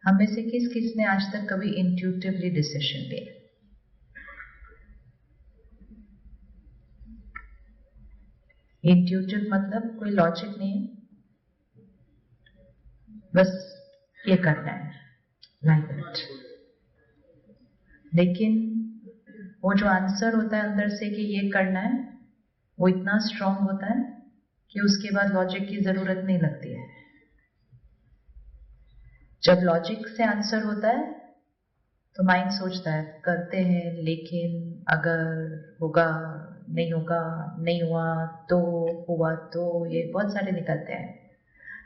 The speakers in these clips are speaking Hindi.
हम में से किस किस ने आज तक कभी इंट्यूटिवली डिसीजन लिया? इंट्यूटिव मतलब कोई लॉजिक नहीं है, बस ये करना है, लाइक दैट। लेकिन वो जो आंसर होता है अंदर से कि ये करना है, वो इतना स्ट्रांग होता है कि उसके बाद लॉजिक की जरूरत नहीं लगती है। जब लॉजिक से आंसर होता है तो माइंड सोचता है करते हैं, लेकिन अगर होगा, नहीं होगा, नहीं हुआ तो, हुआ तो, ये बहुत सारे निकलते हैं।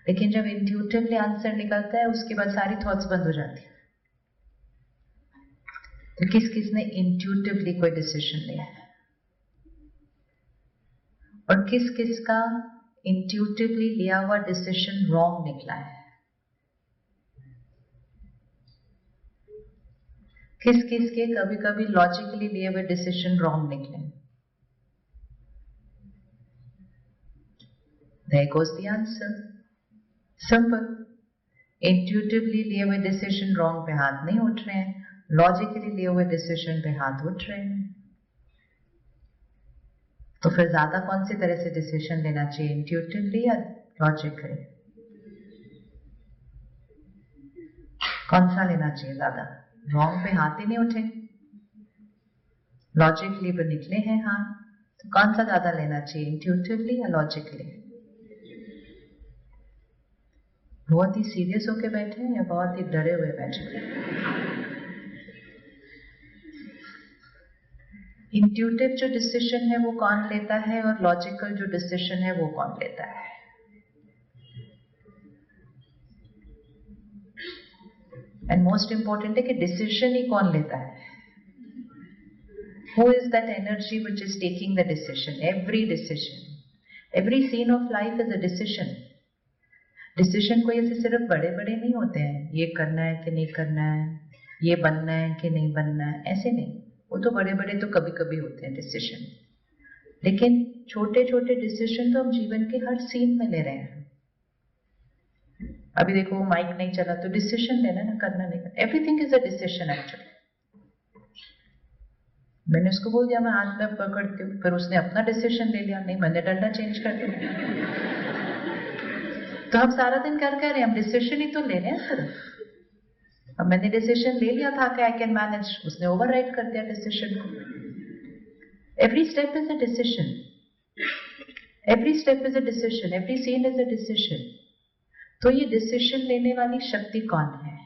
लेकिन जब इंट्यूटिवली आंसर निकलता है उसके बाद सारी थॉट्स बंद हो जाती है। तो किस किस ने इंट्यूटिवली कोई डिसीजन लिया है? और किस किस का इंट्यूटिवली लिया हुआ डिसीजन रॉन्ग निकला है? किस किस के कभी कभी लॉजिकली लिए हुए डिसीजन रॉन्ग निकले? There goes the answer. Simple. Intuitively लिए हुए डिसीजन रॉन्ग पे हाथ नहीं उठ रहे हैं, लॉजिकली लिए हुए डिसीजन पे हाथ उठ रहे हैं। तो फिर ज्यादा कौन सी तरह से डिसीजन लेना चाहिए, इंट्यूटिवली या लॉजिकली? कौन सा लेना चाहिए ज्यादा? रॉन्ग पे हाथ ही नहीं उठे, लॉजिकली पे निकले हैं हाथ, तो कौन सा ज्यादा लेना चाहिए, इंट्यूटिवली या लॉजिकली? बहुत ही सीरियस होके बैठे हैं या बहुत ही डरे हुए बैठे हैं? इंट्यूटिव जो डिसीजन है वो कौन लेता है, और लॉजिकल जो डिसीजन है वो कौन लेता है? एंड मोस्ट इंपॉर्टेंट है कि डिसीजन ही कौन लेता है? Who is that energy which is taking the decision? Every decision, every scene of life is a decision. Decision कोई ऐसे सिर्फ बड़े बड़े नहीं होते हैं, ये करना है कि नहीं करना है, ये बनना है कि नहीं बनना है, ऐसे नहीं। वो तो बड़े बड़े तो कभी कभी होते हैं डिसीजन, लेकिन छोटे छोटे डिसीजन तो हम जीवन के हर सीन में ले रहे हैं। अभी देखो माइक नहीं चला तो डिसीजन लेना ना, करना नहीं करना, everything is a decision actually. मैंने उसको बोल दिया मैं हाथ में पकड़ती हूँ, फिर उसने अपना डिसीजन ले लिया, नहीं मैंने डंडा चेंज कर दिया। तो हम सारा दिन कर रहे हैं, हम डिसीजन ही तो ले रहे हैं सिर्फ। अब मैंने डिसीजन ले लिया था कि आई कैन मैनेज, उसने ओवरराइड कर दिया डिसीजन को। Every step is a decision, every step is a decision, every scene is a decision. तो ये डिसीजन लेने वाली शक्ति कौन है?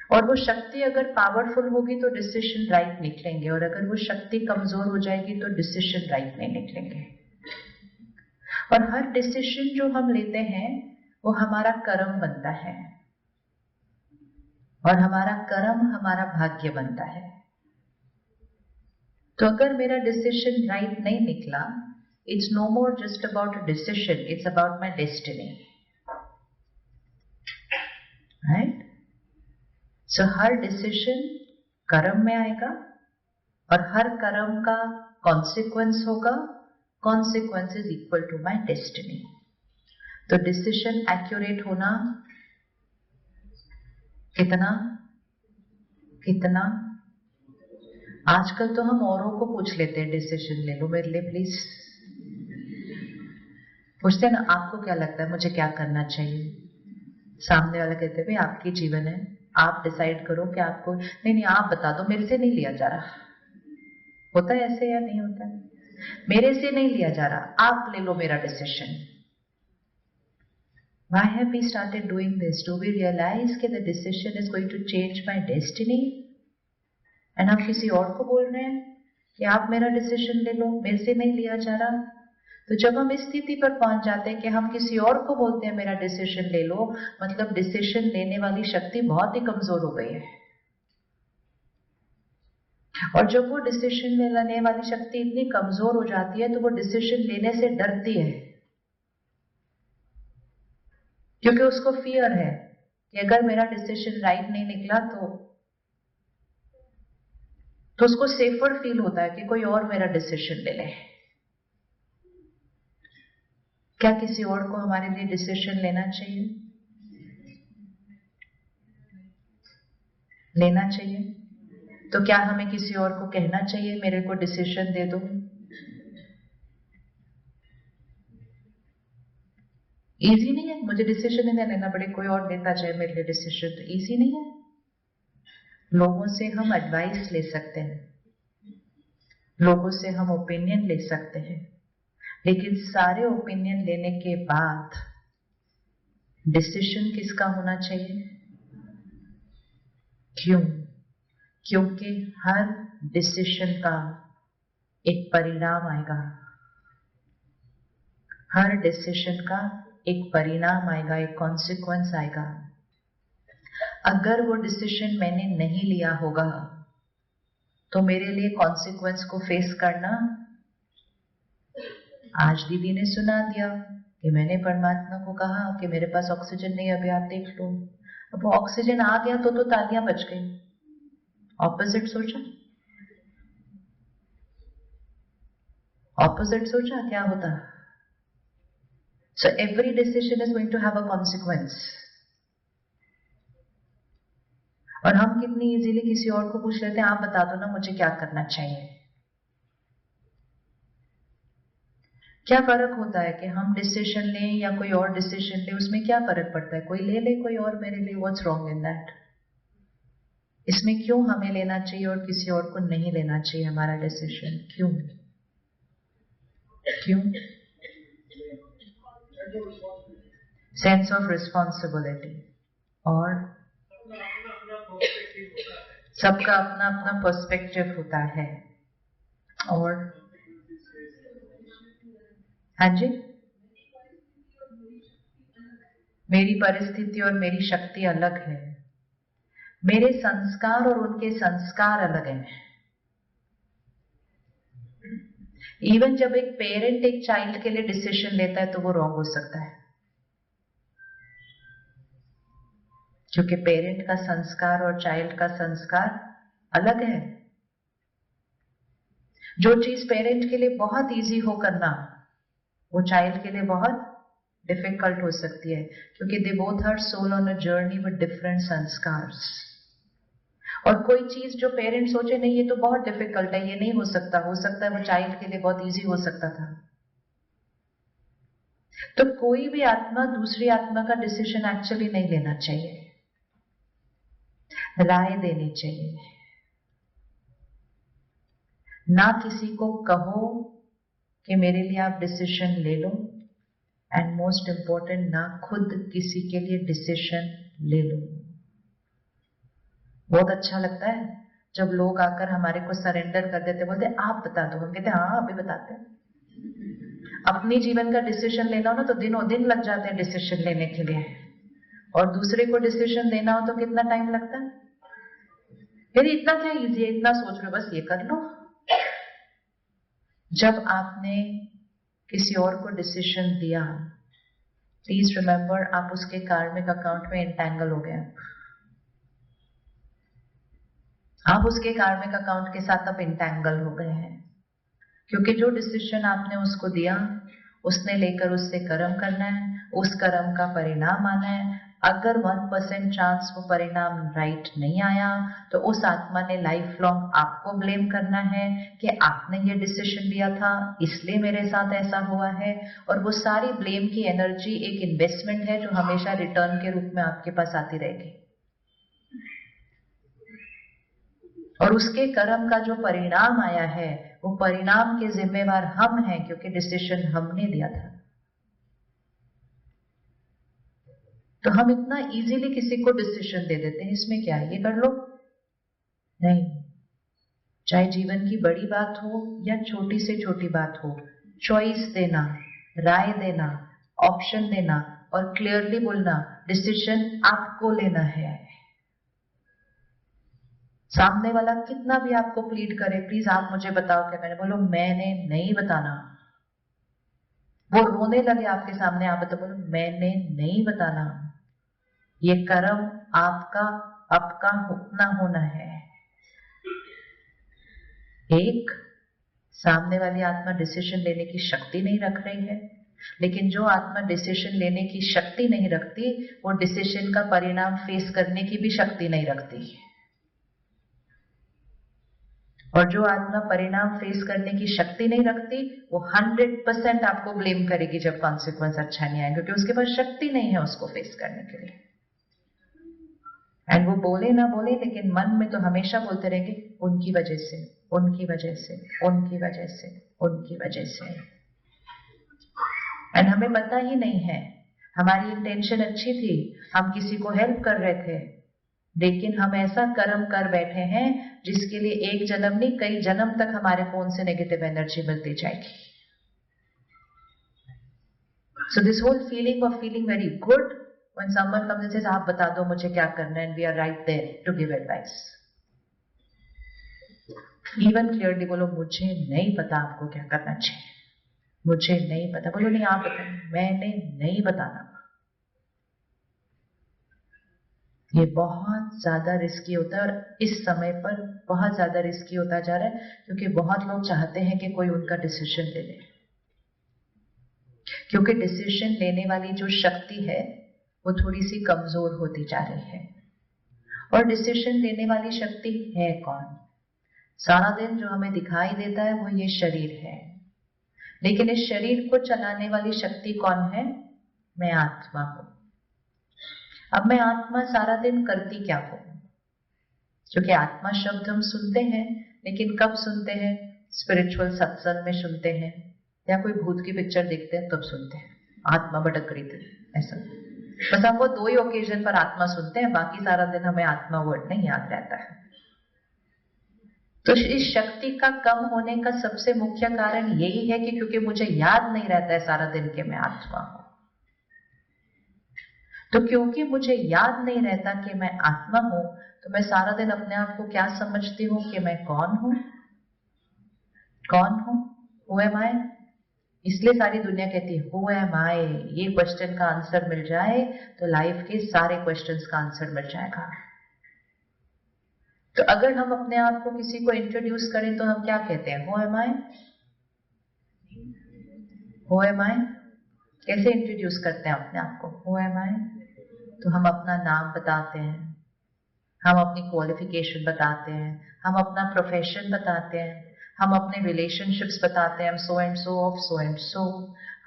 और वो शक्ति अगर पावरफुल होगी तो डिसीजन राइट निकलेंगे, और अगर वो शक्ति कमजोर हो जाएगी तो डिसीजन राइट नहीं निकलेंगे। और हर डिसीजन जो हम लेते हैं वो हमारा कर्म बनता है, और हमारा कर्म हमारा भाग्य बनता है। तो अगर मेरा डिसीजन राइट नहीं निकला, it's no more just about a decision, it's about my destiny, right? So हर डिसीजन कर्म में आएगा, और हर कर्म का कॉन्सिक्वेंस होगा, consequence is equal to my destiny. तो डिसीजन एक्यूरेट होना कितना कितना, आजकल तो हम औरों को पूछ लेते हैं डिसीजन ले लो मेरे लिए प्लीज। पूछते हैं ना आपको क्या लगता है मुझे क्या करना चाहिए, सामने वाला कहते हैं भाई आपकी जीवन है, आप डिसाइड करो कि आपको, नहीं नहीं आप बता दो, मेरे से नहीं लिया जा रहा। होता है ऐसे या नहीं होता है? मेरे से नहीं लिया जा रहा, आप ले लो मेरा decision. Why have we started doing this? Do we realize that the decision is going to change my destiny? And हम किसी और को बोल रहे हैं कि आप मेरा डिसीजन ले लो, मेरे से नहीं लिया जा रहा। तो जब हम इस स्थिति पर पहुंच जाते हैं कि हम किसी और को बोलते हैं मेरा डिसीजन ले लो, मतलब डिसीजन लेने वाली शक्ति बहुत ही कमजोर हो गई है। और जब वो डिसीजन लेने वाली शक्ति इतनी कमजोर हो जाती है तो वो डिसीजन लेने से डरती है, क्योंकि उसको फियर है कि अगर मेरा डिसीजन राइट नहीं निकला तो उसको सेफर फील होता है कि कोई और मेरा डिसीजन ले ले। क्या किसी और को हमारे लिए डिसीजन लेना चाहिए? लेना चाहिए। तो क्या हमें किसी और को कहना चाहिए मेरे को डिसीजन दे दो? इजी नहीं है, मुझे डिसीजन नहीं लेना पड़े, कोई और लेता जाए मेरे लिए डिसीजन, तो इजी नहीं है। लोगों से हम एडवाइस ले सकते हैं, लोगों से हम ओपिनियन ले सकते हैं, लेकिन सारे ओपिनियन लेने के बाद डिसीजन किसका होना चाहिए? क्यों? क्योंकि हर डिसीजन का एक परिणाम आएगा, हर डिसीजन का एक परिणाम आएगा, एक कॉन्सिक्वेंस आएगा। अगर वो डिसीजन मैंने नहीं लिया होगा तो मेरे लिए कॉन्सिक्वेंस को फेस करना, आज दीदी ने सुना दिया कि मैंने परमात्मा को कहा कि मेरे पास ऑक्सीजन नहीं, अभी आप देख लो। अब वो ऑक्सीजन आ गया तो तालियां बज गई। ऑपोजिट सोचा, ऑपोजिट सोचा क्या होता? So every decision is going to have a consequence. और हम कितनी इजीली किसी और को पूछ लेते हैं, आप बता दो ना मुझे क्या करना चाहिए। क्या फर्क होता है कि हम डिसीजन लें या कोई और डिसीजन ले, उसमें क्या फर्क पड़ता है? कोई ले ले कोई और मेरे लिए, व्हाट्स रॉन्ग इन दैट? इसमें क्यों हमें लेना चाहिए और किसी और को नहीं लेना चाहिए हमारा डिसीजन? क्यों? क्यों? सेंस ऑफ रिस्पॉन्सिबिलिटी, और सबका अपना अपना पर्सपेक्टिव होता है। और हाँ जी, मेरी परिस्थिति और मेरी शक्ति अलग है, मेरे संस्कार और उनके संस्कार अलग हैं। इवन जब एक पेरेंट एक चाइल्ड के लिए डिसीजन लेता है तो वो रॉन्ग हो सकता है, क्योंकि पेरेंट का संस्कार और चाइल्ड का संस्कार अलग है। जो चीज पेरेंट के लिए बहुत इजी हो करना, वो चाइल्ड के लिए बहुत डिफिकल्ट हो सकती है, क्योंकि they both are soul on a journey with different संस्कार्स। और कोई चीज जो पेरेंट सोचे नहीं ये तो बहुत डिफिकल्ट है, ये नहीं हो सकता है वो चाइल्ड के लिए बहुत इजी हो सकता था। तो कोई भी आत्मा दूसरी आत्मा का डिसीजन एक्चुअली नहीं लेना चाहिए, राय देनी चाहिए। ना किसी को कहो कि मेरे लिए आप डिसीजन ले लो, एंड मोस्ट इंपॉर्टेंट ना खुद किसी के लिए डिसीजन ले लो। बहुत अच्छा लगता है जब लोग आकर हमारे को सरेंडर कर देते, बोलते आप बता दो, हम कहते हाँ अभी बताते हैं। अपनी जीवन का डिसीजन लेना हो ना तो दिनों दिन लग जाते हैं डिसीजन लेने के लिए, और दूसरे को डिसीजन लेना हो तो कितना टाइम लगता है? यदि इतना क्या इजी है, इतना सोच रहे बस ये कर लो। जब आपने किसी और को डिसीजन दिया, प्लीज रिमेंबर आप उसके कार्मिक अकाउंट में इंटैंगल हो गए, आप उसके कार्मिक अकाउंट के साथ अब इंटैंगल हो गए हैं, क्योंकि जो डिसीजन आपने उसको दिया उसने लेकर उससे कर्म करना है, उस कर्म का परिणाम आना है। अगर 1% चांस वो परिणाम राइट नहीं आया तो उस आत्मा ने लाइफ लॉन्ग आपको ब्लेम करना है कि आपने ये डिसीजन लिया था इसलिए मेरे साथ ऐसा हुआ है, और वो सारी ब्लेम की एनर्जी एक इन्वेस्टमेंट है जो हमेशा रिटर्न के रूप में आपके पास आती रहेगी। और उसके कर्म का जो परिणाम आया है वो परिणाम के जिम्मेवार हम हैं, क्योंकि डिसीजन हमने दिया था। तो हम इतना इजीली किसी को डिसीजन दे देते हैं, इसमें क्या है ये कर लो, नहीं। चाहे जीवन की बड़ी बात हो या छोटी से छोटी बात हो, चॉइस देना, राय देना, ऑप्शन देना और क्लियरली बोलना डिसीजन आपको लेना है। सामने वाला कितना भी आपको प्लीड करे, प्लीज आप मुझे बताओ क्या, मैंने बोलो मैंने नहीं बताना। वो रोने लगे आपके सामने, आप तो बोलो मैंने नहीं बताना, ये कर्म आपका आपका अपना होना है। एक, सामने वाली आत्मा डिसीजन लेने की शक्ति नहीं रख रही है, लेकिन जो आत्मा डिसीजन लेने की शक्ति नहीं रखती वो डिसीजन का परिणाम फेस करने की भी शक्ति नहीं रखती। और जो आत्मा परिणाम फेस करने की शक्ति नहीं रखती, वो 100% आपको ब्लेम करेगी जब कॉन्सिक्वेंस अच्छा नहीं आएगा, क्योंकि उसके पास शक्ति नहीं है उसको फेस करने के लिए। एंड वो बोले ना बोले, लेकिन मन में तो हमेशा बोलते रहेंगे, उनकी वजह से, उनकी वजह से, उनकी वजह से, उनकी वजह से। एंड हमें पता ही नहीं है, हमारी इंटेंशन अच्छी थी, हम किसी को हेल्प कर रहे थे, लेकिन हम ऐसा कर्म कर बैठे हैं जिसके लिए एक जन्म नहीं, कई जन्म तक हमारे फोन से नेगेटिव एनर्जी मिलती जाएगी। So this whole feeling of feeling very good when someone comes and says, आप बता दो मुझे क्या करना है, and we are right there to give advice. Even clearly बोलो, मुझे नहीं पता आपको क्या करना चाहिए, मुझे नहीं पता। बोलो नहीं, आप बताएं, मैंने नहीं बताना। ये बहुत ज्यादा रिस्की होता है, और इस समय पर बहुत ज्यादा रिस्की होता जा रहा है, क्योंकि बहुत लोग चाहते हैं कि कोई उनका डिसीजन ले ले, क्योंकि डिसीजन लेने वाली जो शक्ति है वो थोड़ी सी कमजोर होती जा रही है। और डिसीजन लेने वाली शक्ति है कौन? सारा दिन जो हमें दिखाई देता है वो ये शरीर है, लेकिन इस शरीर को चलाने वाली शक्ति कौन है? मैं आत्मा हूं। अब मैं आत्मा सारा दिन करती क्या हूं? क्योंकि आत्मा शब्द हम सुनते हैं, लेकिन कब सुनते हैं? स्पिरिचुअल सत्संग में सुनते हैं, या कोई भूत की पिक्चर देखते हैं तब सुनते हैं, आत्मा भटक रही थी ऐसा। बस हम वो 2 ही ओकेजन पर आत्मा सुनते हैं, बाकी सारा दिन हमें आत्मा वर्ड नहीं याद रहता है। तो इस शक्ति का कम होने का सबसे मुख्य कारण यही है कि क्योंकि मुझे याद नहीं रहता है सारा दिन कि मैं आत्मा हूं। तो क्योंकि मुझे याद नहीं रहता कि मैं आत्मा हूं, तो मैं सारा दिन अपने आप को क्या समझती हूं कि मैं कौन हूं? कौन हूं? Who am I? इसलिए सारी दुनिया कहती है Who am I? ये क्वेश्चन का आंसर मिल जाए तो लाइफ के सारे क्वेश्चंस का आंसर मिल जाएगा। तो अगर हम अपने आप को किसी को इंट्रोड्यूस करें तो हम क्या कहते हैं? Who am I? Who am I? कैसे इंट्रोड्यूस करते हैं अपने आप को? Who am I? तो हम अपना नाम बताते हैं, हम अपनी क्वालिफिकेशन बताते हैं, हम अपना प्रोफेशन बताते हैं, हम अपने रिलेशनशिप्स बताते हैं, so and so of so and so.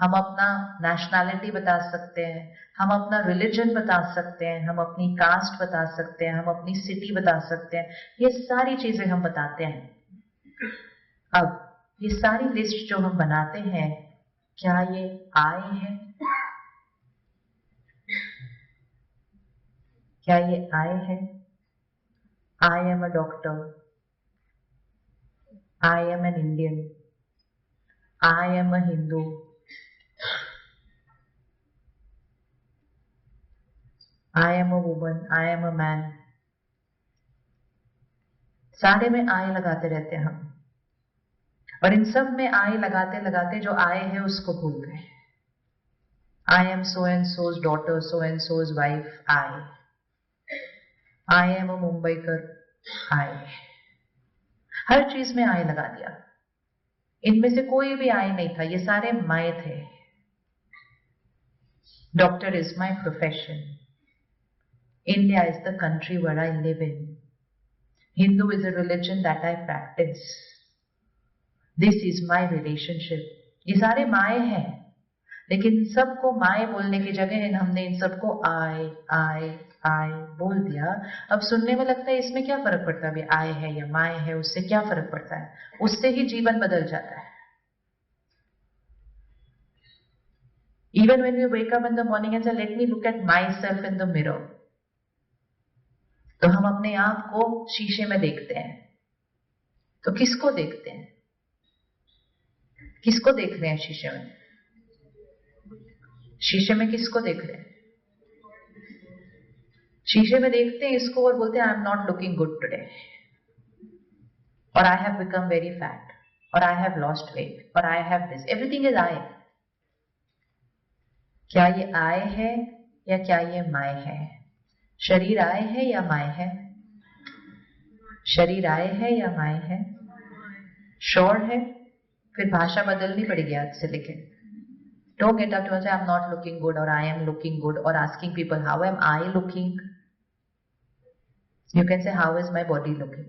हम अपना नेशनैलिटी बता सकते हैं, हम अपना रिलीजन बता सकते हैं, हम अपनी कास्ट बता सकते हैं, हम अपनी सिटी बता सकते हैं। ये सारी चीजें हम बताते हैं। अब ये सारी लिस्ट जो हम बनाते हैं, क्या ये आए है? क्या ये आए है? I am a doctor. I am an Indian. I am a Hindu. I am a woman. I am a man. सारे में आए लगाते रहते हैं हम, और इन सब में आए लगाते लगाते जो आए हैं उसको भूल गए। I am so and so's daughter, so and so's wife. I am a Mumbaikar. हर चीज में आए लगा दिया। इनमें से कोई भी आए नहीं था, ये सारे माए थे। Doctor is my profession. India is the country where I live in. Hindu is a religion that I practice. This is my relationship. ये सारे माए हैं, लेकिन सबको माए बोलने की जगह हमने इन सबको आए बोल दिया। अब सुनने में लगता है इसमें क्या फर्क पड़ता है, अभी आए है या माए है, उससे क्या फर्क पड़ता है? उससे ही जीवन बदल जाता है। Even when we wake up in the morning and say, let me look at myself in the mirror, तो हम अपने आप को शीशे में देखते हैं, तो किसको देखते हैं? किसको देख रहे हैं शीशे में? शीशे में किसको देख रहे हैं? शीशे में देखते हैं इसको और बोलते हैं I am not looking good today, और I have become very fat, और आई हैव लॉस्ट वेट, और I have this. Everything is I. क्या ये आए है या क्या ये माए है? शरीर आए है या माए है? शरीर आए है या माए है? श्योर है? फिर भाषा बदलनी पड़ेगी आज से। लेकिन don't get up to say I'm not looking good or I am looking good, or asking people how am I looking. You can say how is my body looking.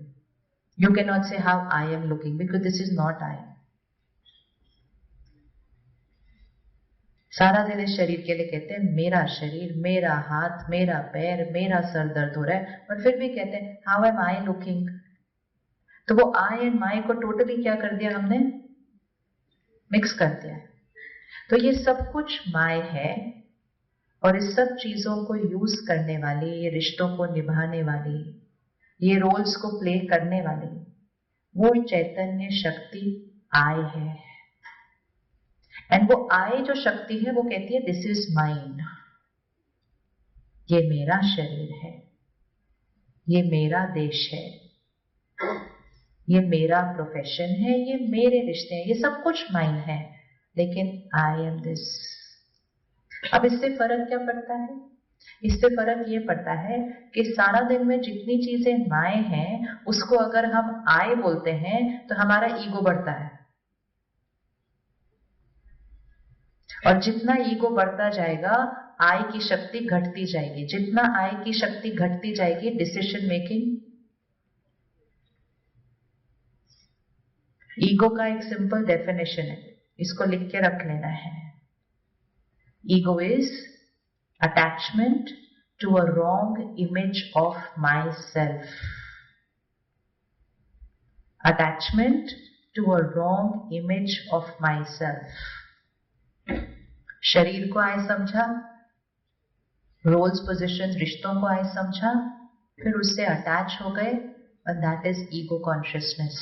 You cannot say how I am looking because this is not I. सारा दिन इस शरीर के लिए कहते हैं मेरा शरीर, मेरा हाथ, मेरा पैर, मेरा सर दर्द हो रहा है, और फिर भी कहते हैं हाउ एम आई लुकिंग. तो वो आई एंड माई को टोटली क्या कर दिया हमने? मिक्स कर दिया. तो ये सब कुछ माय है, और इस सब चीजों को यूज करने वाली, ये रिश्तों को निभाने वाली, ये रोल्स को प्ले करने वाली वो चैतन्य शक्ति आई है. एंड वो आई जो शक्ति है वो कहती है दिस इज माइन. ये मेरा शरीर है, ये मेरा देश है, ये मेरा प्रोफेशन है, ये मेरे रिश्ते हैं, ये सब कुछ माइन है, लेकिन आई एम दिस. अब इससे फर्क क्या पड़ता है? इससे फर्क ये पड़ता है कि सारा दिन में जितनी चीजें माए हैं उसको अगर हम आई बोलते हैं तो हमारा ईगो बढ़ता है, और जितना ईगो बढ़ता जाएगा आई की शक्ति घटती जाएगी. जितना आई की शक्ति घटती जाएगी डिसीजन मेकिंग. ईगो का एक सिंपल डेफिनेशन है, इसको लिख के रख लेना है. Ego is attachment to a wrong image of myself. Attachment to a wrong image of myself. शरीर को आए समझा, रोल्स पोजिशन रिश्तों को आए समझा, फिर उससे अटैच हो गए, and that is ego consciousness.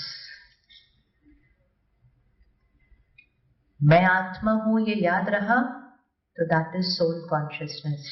मैं आत्मा हूं ये याद रहा, तो that is soul consciousness.